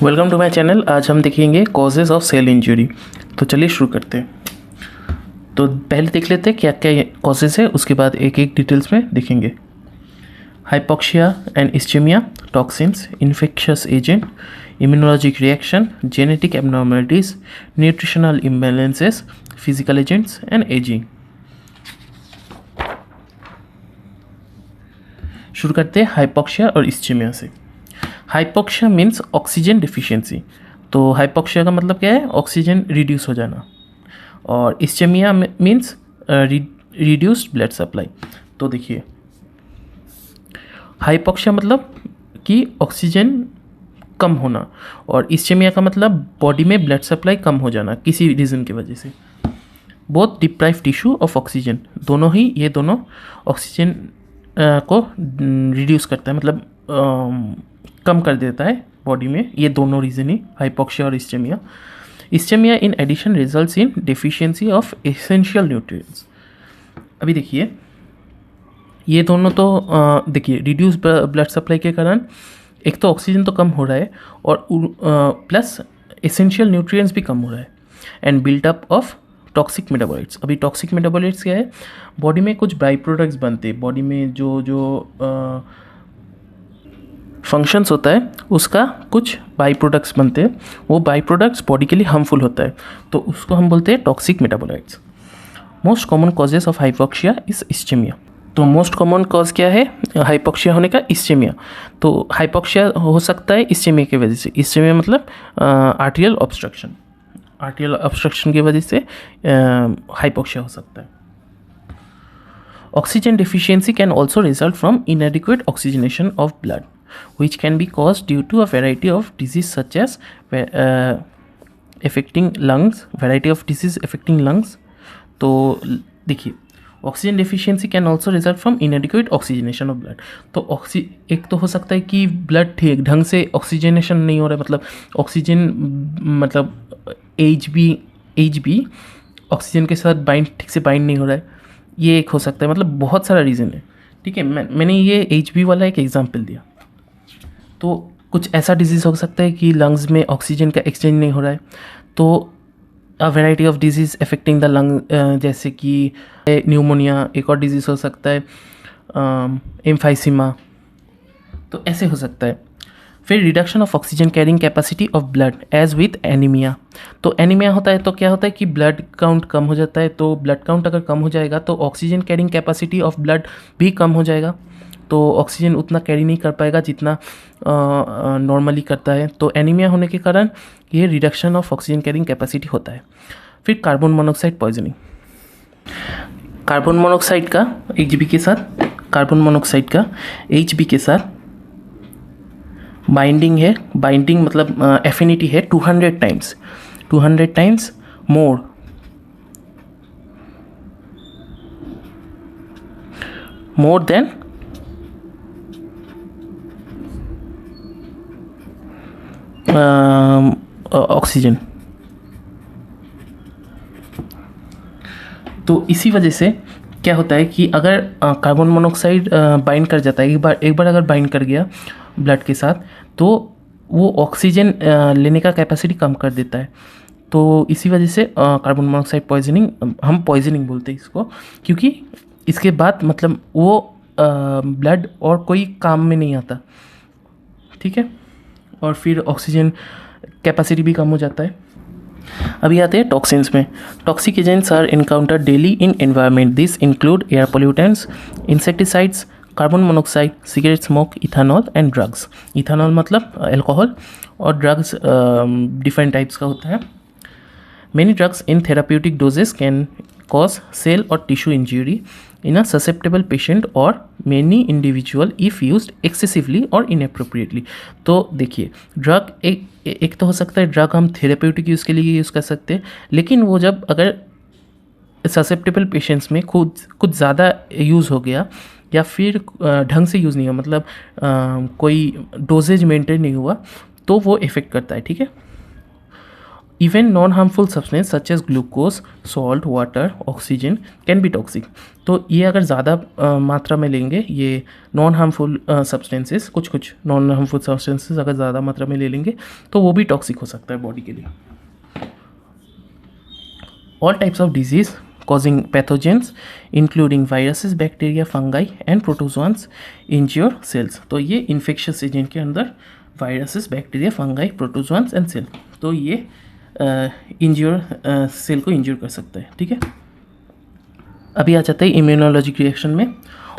Welcome to my channel. आज हम देखेंगे कॉजेज़ ऑफ सेल इंजरी। तो चलिए शुरू करते हैं। तो पहले देख लेते हैं क्या क्या कॉजेज़ है, उसके बाद एक एक डिटेल्स में देखेंगे। Hypoxia and ischaemia, toxins, infectious agent, immunologic reaction, genetic abnormalities, nutritional imbalances, physical agents and ageing. शुरू करते हैं हाइपोक्सिया और इस्चेमिया से। Hypoxia means oxygen deficiency. तो हाइपोक्सिया का मतलब क्या है? ऑक्सीजन रिड्यूस हो जाना। और ischaemia means reduced blood supply. तो देखिए, हाइपोक्सिया मतलब कि ऑक्सीजन कम होना, और इस्चेमिया का मतलब बॉडी में ब्लड सप्लाई कम हो जाना किसी रीज़न की वजह से। Both deprive tissue of oxygen, दोनों ही ये दोनों ऑक्सीजन को रिड्यूस करता है, मतलब कम कर देता है बॉडी में। ये दोनों रीज़न ही, हाइपोक्सिया और ischemia. Ischemia in addition results in deficiency of essential nutrients. अभी देखिए, ये दोनों तो देखिए, रिड्यूस ब्लड सप्लाई के कारण एक तो ऑक्सीजन तो कम हो रहा है, और प्लस एसेंशियल न्यूट्रिएंट्स भी कम हो रहा है। And built up of toxic metabolites. अभी टॉक्सिक मेटाबॉलिट्स क्या है? बॉडी में कुछ बाई प्रोडक्ट्स बनते हैं, बॉडी में जो फंक्शंस होता है उसका कुछ बाई प्रोडक्ट्स बनते हैं। वो बाई प्रोडक्ट्स बॉडी के लिए हार्मफुल होता है, तो उसको हम बोलते हैं toxic metabolites. Most common causes of hypoxia is ischemia. तो मोस्ट कॉमन कॉज क्या है हाइपोक्सिया होने का? इस्चेमिया। तो हाइपोक्सिया हो सकता है इस्चेमिया की वजह से। इस्चेमिया मतलब आर्टेरियल ऑब्स्ट्रक्शन। आर्टेरियल ऑब्स्ट्रक्शन की वजह से हाइपोक्सिया हो सकता है। Oxygen deficiency can also result from inadequate oxygenation of blood, which can be caused due to a variety of disease such as affecting lungs, variety of disease affecting lungs. तो देखिए, oxygen deficiency can also result from इनएडिक्वेट oxygenation of blood. तो एक तो हो सकता है कि blood ठीक ढंग से ऑक्सीजनेशन नहीं हो रहा है, मतलब ऑक्सीजन मतलब एच बी ऑक्सीजन के साथ ठीक से बाइंड नहीं हो रहा है। ये एक हो सकता है, मतलब बहुत सारा रीज़न है। ठीक है, मैंने ये एच वाला एक एग्जांपल दिया। तो कुछ ऐसा डिजीज़ हो सकता है कि लंग्स में ऑक्सीजन का एक्सचेंज नहीं हो रहा है, तो a variety of disease affecting the lung, जैसे कि न्यूमोनिया एक और डिजीज़ हो सकता है, एम्फाइसीमा। तो ऐसे हो सकता है। फिर reduction of oxygen carrying capacity of blood as with anemia. तो एनीमिया होता है तो क्या होता है कि ब्लड काउंट कम हो जाता है। तो ब्लड काउंट अगर कम हो जाएगा तो oxygen carrying capacity of blood भी कम हो जाएगा, तो ऑक्सीजन उतना कैरी नहीं कर पाएगा जितना नॉर्मली करता है। तो एनीमिया होने के कारण ये reduction of oxygen carrying capacity होता है। फिर carbon monoxide poisoning. Carbon monoxide का HB के साथ, कार्बन मोनोऑक्साइड का HB के साथ बाइंडिंग है। बाइंडिंग मतलब एफिनिटी है 200 टाइम्स मोर देन ऑक्सीजन। तो इसी वजह से क्या होता है कि अगर कार्बन मोनोऑक्साइड बाइंड कर जाता है, एक बार अगर बाइंड कर गया ब्लड के साथ, तो वो ऑक्सीजन लेने का कैपेसिटी कम कर देता है। तो इसी वजह से कार्बन मोनोऑक्साइड पॉइजनिंग, हम पॉइजनिंग बोलते हैं इसको, क्योंकि इसके बाद मतलब वो ब्लड और कोई काम में नहीं आता। ठीक है, और फिर ऑक्सीजन कैपेसिटी भी कम हो जाता है। अभी आते हैं टॉक्सिन्स में। Toxic agents are encounter daily in environment. This include air pollutants, insecticides, carbon monoxide, cigarette smoke, ethanol and drugs. Ethanol मतलब अल्कोहल, और ड्रग्स डिफरेंट टाइप्स का होता है। Many drugs in therapeutic doses can cause cell or tissue injury in a susceptible patient or many individual if used excessively or inappropriately। तो देखिए, drug एक तो हो सकता है ड्रग हम थेरेप्यूटिक यूज़ के लिए यूज़ कर सकते हैं, लेकिन वो जब अगर ससेप्टेबल पेशेंट्स में कुछ ज़्यादा यूज़ हो गया, या फिर ढंग से यूज़ नहीं हुआ, मतलब कोई डोजेज मेंटेन नहीं हुआ, तो वो इफ़ेक्ट करता है। ठीक है, even non harmful substance such as glucose, salt, water, oxygen can be toxic. तो ये अगर ज़्यादा मात्रा में लेंगे, ये नॉन हार्मफुल सब्सटेंसेस, कुछ नॉन हार्मफुल सब्सटेंसेस अगर ज़्यादा मात्रा में ले लेंगे तो वो भी टॉक्सिक हो सकता है बॉडी के लिए। All types of disease causing pathogens including viruses, bacteria, fungi and protozoans injure cells। तो ये infectious agent के अंदर viruses, bacteria, fungi, protozoans and cell, तो ये इंज्योर सेल को इंज्योर कर सकता है। ठीक है, अभी आ जाता है इम्यूनोलॉजिक रिएक्शन में।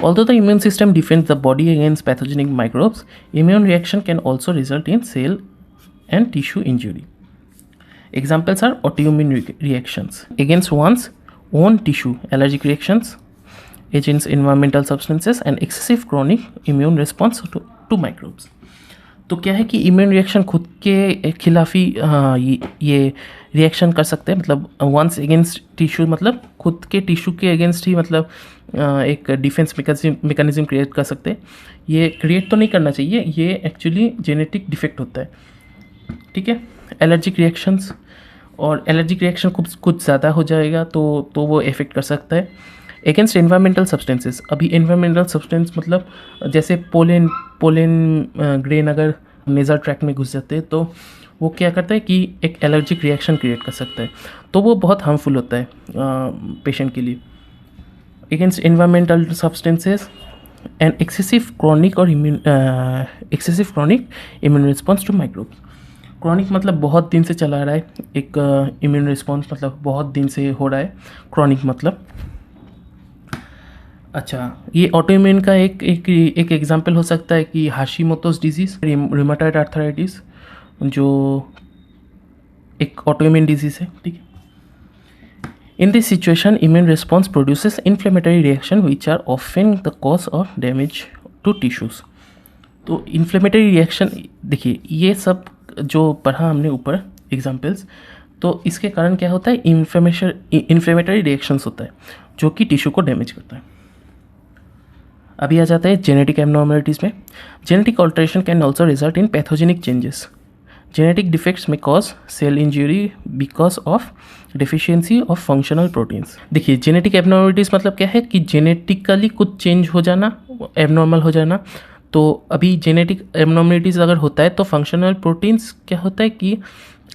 Although the immune system defends the body against pathogenic microbes, immune reaction can also result in cell and tissue injury. Examples are autoimmune reactions against one's own tissue, allergic reactions against environmental substances and excessive chronic immune response to microbes। तो क्या है कि immune reaction खुद के खिलाफ ही ये reaction कर सकते हैं, मतलब वंस अगेंस्ट टिश्यू, मतलब खुद के टिश्यू के अगेंस्ट ही, मतलब एक डिफेंस मैकेनिज्म क्रिएट कर सकते हैं। ये क्रिएट तो नहीं करना चाहिए, ये एक्चुअली जेनेटिक डिफेक्ट होता है। ठीक है, एलर्जिक रिएक्शंस, और एलर्जिक रिएक्शन कुछ ज़्यादा हो जाएगा तो वो इफेक्ट कर सकता है। अगेंस्ट एनवायरमेंटल सब्सटेंसेस, अभी एनवायरमेंटल सब्सटेंस मतलब जैसे पोलेन ग्रेन अगर नेज़ल ट्रैक्ट में घुस जाते हैं तो वो क्या करता है कि एक एलर्जिक रिएक्शन क्रिएट कर सकता है, तो वो बहुत हार्मफुल होता है पेशेंट के लिए। Against environmental substances and excessive chronic immune response to microbes. Chronic मतलब बहुत दिन से चला रहा है, एक इम्यून रिस्पॉन्स मतलब बहुत दिन से हो रहा है, क्रॉनिक मतलब। अच्छा, ये ऑटोइम्यून का एक एग्जांपल हो सकता है कि हाशिमोटोस डिजीज़, रूमेटॉइड आर्थराइटिस, जो एक ऑटोइम्यून डिजीज़ है। ठीक है, in this situation immune response produces inflammatory reaction which are often the cause of damage to tissues. तो इन्फ्लेमेटरी रिएक्शन, देखिए ये सब जो पढ़ा हमने ऊपर एग्जाम्पल्स, तो इसके कारण क्या होता है, इन्फ्लेमेटरी रिएक्शंस होता है जो कि टिश्यू को डैमेज करता है। अभी आ जाता है जेनेटिक एबनॉर्मलिटीज़ में। Genetic alteration can also result in pathogenic changes. Genetic defects में cause cell injury because of deficiency of functional proteins. देखिए जेनेटिक एबनॉर्मलिटीज़ मतलब क्या है कि जेनेटिकली कुछ चेंज हो जाना, एबनॉर्मल हो जाना। तो अभी जेनेटिक एबनॉर्मलिटीज़ अगर होता है तो फंक्शनल प्रोटीन्स क्या होता है कि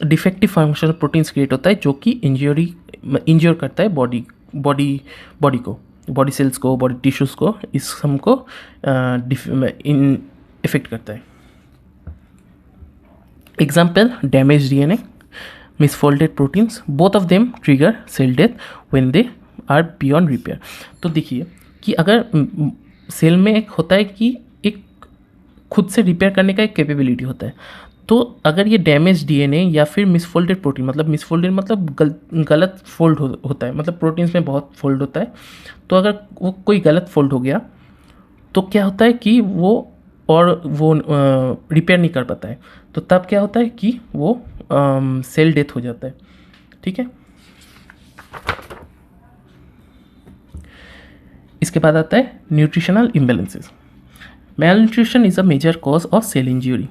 डिफेक्टिव फंक्शनल प्रोटीन्स क्रिएट होता है जो कि इंज्योर करता है बॉडी को, बॉडी सेल्स को, बॉडी टिश्यूज़ को, इस सम को इफेक्ट करता है। Example damage DNA, misfolded proteins, both of them trigger cell death when they are beyond repair. तो देखिए कि अगर सेल में एक होता है कि एक खुद से रिपेयर करने का एक कैपेबिलिटी होता है, तो अगर ये डैमेज डीएनए या फिर मिसफोल्डेड प्रोटीन, मतलब मिसफोल्डेड मतलब गलत फोल्ड होता है, मतलब प्रोटीन्स में बहुत फोल्ड होता है, तो अगर वो कोई गलत फोल्ड हो गया तो क्या होता है कि वो रिपेयर नहीं कर पाता है, तो तब क्या होता है कि वो सेल डेथ हो जाता है। ठीक है, इसके बाद आता है nutritional imbalances. Malnutrition is a major cause of cell injury.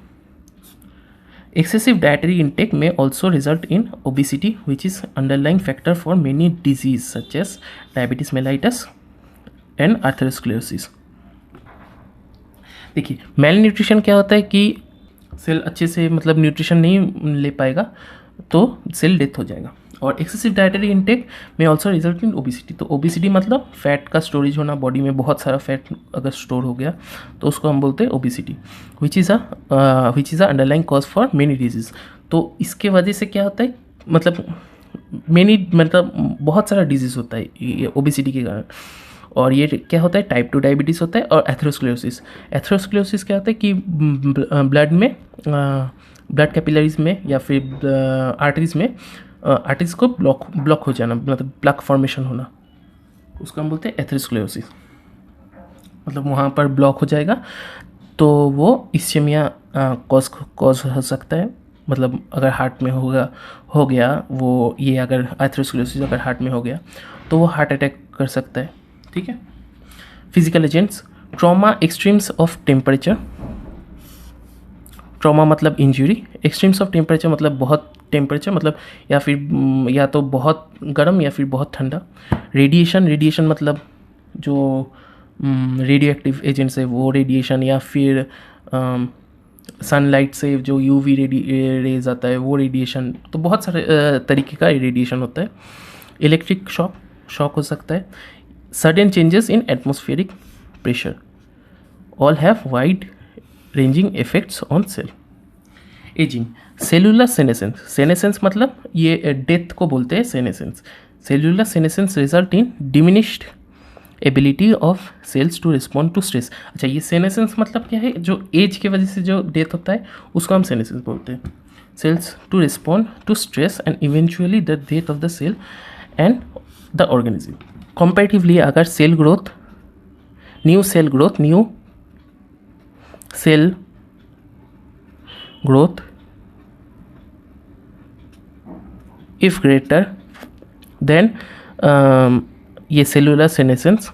Excessive dietary intake may also result in obesity, which is underlying factor for many diseases such as diabetes mellitus and atherosclerosis। देखिए malnutrition क्या होता है कि cell अच्छे से मतलब nutrition नहीं ले पाएगा तो सेल डेथ हो जाएगा। और एक्सेसिव डाइटरी इंटेक में ऑल्सो रिजल्ट इन ओबिसिटी। तो ओबिसिटी मतलब फैट का स्टोरेज होना, बॉडी में बहुत सारा फैट अगर स्टोर हो गया तो उसको हम बोलते हैं obesity, which is a underlying cause for many disease. तो इसके वजह से क्या होता है, मतलब बहुत सारा डिजीज़ होता है ये ओबिसिटी के कारण। और ये क्या होता है, टाइप 2 डायबिटीज़ होता है और एथेरोस्क्लेरोसिस। एथेरोस्क्लेरोसिस क्या होता है कि ब्लड में, ब्लड कैपिलरीज में या फिर आर्टरीज में आर्टरीज को ब्लॉक हो जाना, मतलब प्लक फॉर्मेशन होना, उसको हम बोलते हैं एथेरोस्क्लेरोसिस। मतलब वहाँ पर ब्लॉक हो जाएगा तो वो इस्केमिया कॉज हो सकता है। मतलब अगर हार्ट में हो गया वो, ये अगर एथेरोस्क्लेरोसिस अगर हार्ट में हो गया तो वो हार्ट अटैक कर सकता है। ठीक है, physical agents, trauma, extremes of temperature, trauma मतलब इंजरी, एक्सट्रीम्स ऑफ टेम्परेचर मतलब बहुत टेम्परेचर मतलब या फिर या तो बहुत गर्म या फिर बहुत ठंडा। रेडिएशन मतलब जो रेडियो एक्टिव एजेंट्स है वो रेडिएशन, या फिर सनलाइट से जो यूवी रेज आता है वो रेडिएशन। तो बहुत सारे तरीके का रेडिएशन होता है। इलेक्ट्रिक शॉक हो सकता है। Sudden changes in atmospheric pressure, all have wide ranging effects on cell. Aging, cellular senescence मतलब ये डेथ को बोलते हैं senescence. Cellular senescence result in diminished ability of cells to respond to stress. अच्छा, ये सेनेसेंस मतलब क्या है? जो एज की वजह से जो डेथ होता है उसको हम सेनेसेंस बोलते हैं। Cells to respond to stress and eventually the death of the cell and the organism. Comparatively अगर new cell growth if greater then ये सेलुलर सेनेसेंस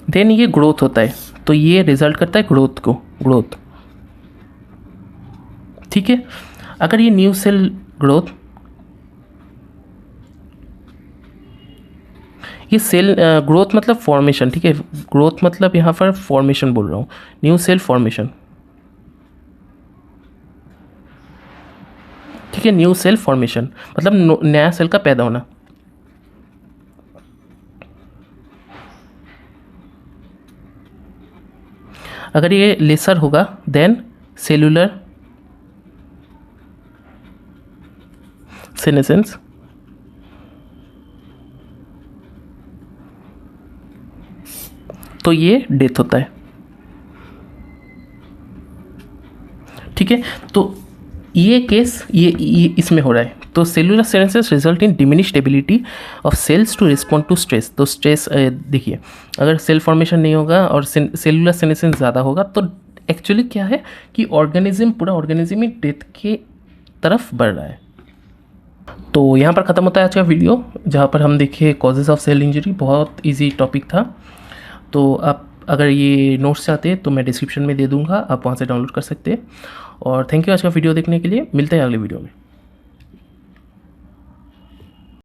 देन ये ग्रोथ होता है, तो ये रिजल्ट करता है ग्रोथ। ठीक है, अगर ये न्यू सेल ग्रोथ, ये सेल ग्रोथ मतलब फॉर्मेशन। ठीक है, ग्रोथ मतलब यहाँ पर फॉर्मेशन बोल रहा हूँ, न्यू सेल फॉर्मेशन। ठीक है, न्यू सेल फॉर्मेशन मतलब नया सेल का पैदा होना। अगर ये लेसर होगा देन सेलुलर सेनेसेंस, तो ये डेथ होता है। ठीक है, तो ये केस ये इसमें हो रहा है। तो cellular senescence result in diminished ability of cells to respond to stress. तो स्ट्रेस देखिए, अगर सेल फॉर्मेशन नहीं होगा और सेलुलर सेनेसेंस ज़्यादा होगा तो एक्चुअली क्या है कि पूरा ऑर्गेनिज्म ही डेथ के तरफ बढ़ रहा है। तो यहाँ पर ख़त्म होता है आज का वीडियो, जहाँ पर हम देखे कॉजेज़ ऑफ सेल इंजरी। बहुत ईजी टॉपिक था। तो आप अगर ये नोट्स चाहते हैं तो मैं डिस्क्रिप्शन में दे दूँगा, आप वहाँ से डाउनलोड कर सकते हैं। और थैंक यू आज का वीडियो देखने के लिए। मिलते हैं अगले वीडियो में।